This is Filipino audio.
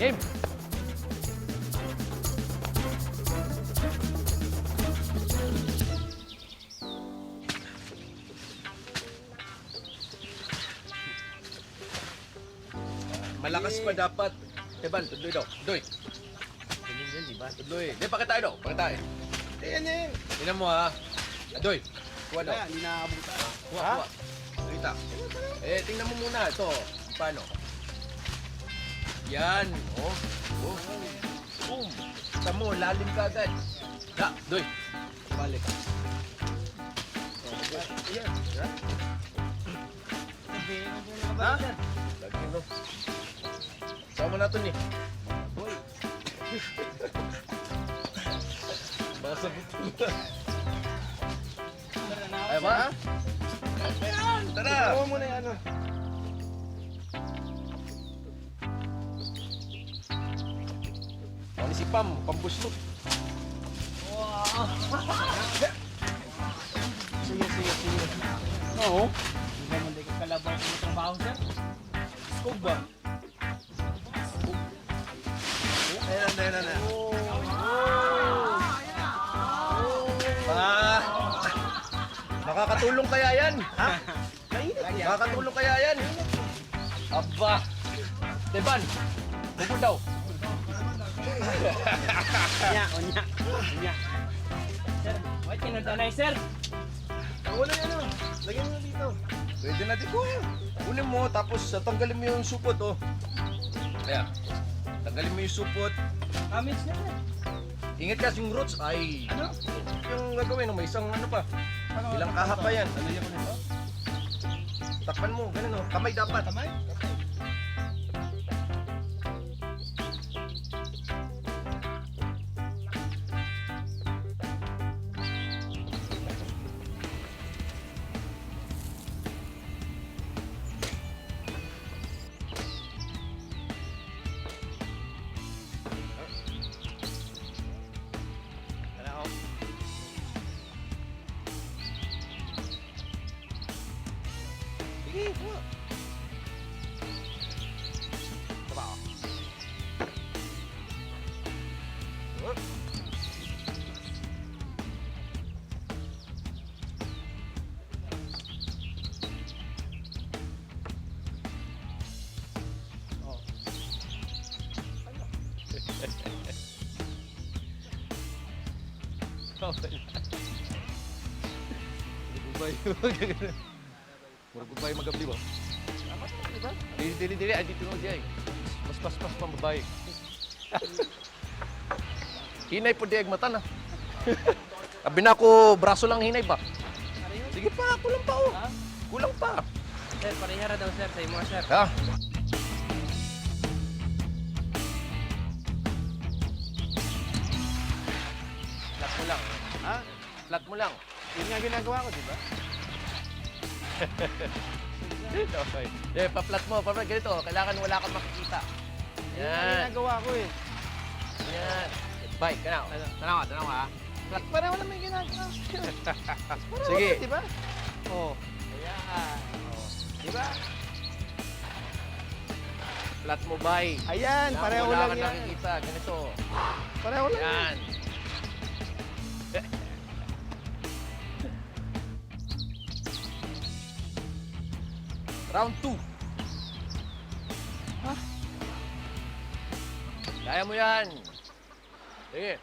Game! Malakas pa dapat. Teban, tuloy daw. Tuloy. Ganyan yan, di ba? Tuloy. Di, pakitayo daw. Pakitayo. Ayan yan. Tingnan mo ha. Adoy. Kuha daw. Wala, hindi nakakabuta. Kuha, Ha? kuha. Rita. Tingnan mo muna. Ito. Paano? Yan. Oh. Oh. Boom. Tamo, lalim ka agad. Da, doy. Balik. Ayan. Ha? Ha? Lagi no. Sama na ito ni. Hoy. Baka sabit mo. Tara na. Ay ba? Tara! Tawa mo na yung ano. Ano si Pam? Pambuslot. Sige. Oo. Hindi naman di ka kalabaw sa trabaho, sir. Scope ba? Ayan. Ah! Makakatulong kaya yan? Ha? Mainit. Makakatulong kaya yan? Aba! Teban! Bukod daw. Onya. Sir, wait, kinundanay, sir. Wala yan oh. Lagyan mo dito. Pwede na dito. Kunin mo, tapos tanggalin mo yung supot oh. Ayan. Tanggalin mo yung supot. Damage na, sir. Ingat ka yung roots. Ay. Ano? Yung gagawin, may isang ano pa. Ilang kaha pa yan. Ano yung nito? Takpan mo, ganun oh. Kamay dapat. Kamay? Sige, kuha. Taba oh. Oh. Oh. Murag babae magabli ba? Tama ka, di ba? Dili. Ay, dito mo diay. Mas pas pang babae. Hinay po diay mata na. Abi na ko, braso lang hinay ba? Ano yun? Sige pa, kulang pa oh. Ha? Kulang pa. Sir, parihara daw, sir, sa imo, sir. Ha? Flat mo lang. Ha? Flat mo lang. Yun nga ginagawa ko, di ba? Okay. Pa-flat mo. Pa-flat ganito. Kailangan wala kang makikita. Yun nga Yan. ginagawa ko eh. Yan. Bye. Tanaw. Tanaw ha. Flat. Pareho naman yung ginagawa. Sige. Di ba? Oh. Ayan. Oh. Di ba? Flat mo, bye. Ayan, pareho wala lang kang yan. nakikita. Ganito. Pareho lang yan. Yan. Round 2. Ha? Kaya mo yan. Sige.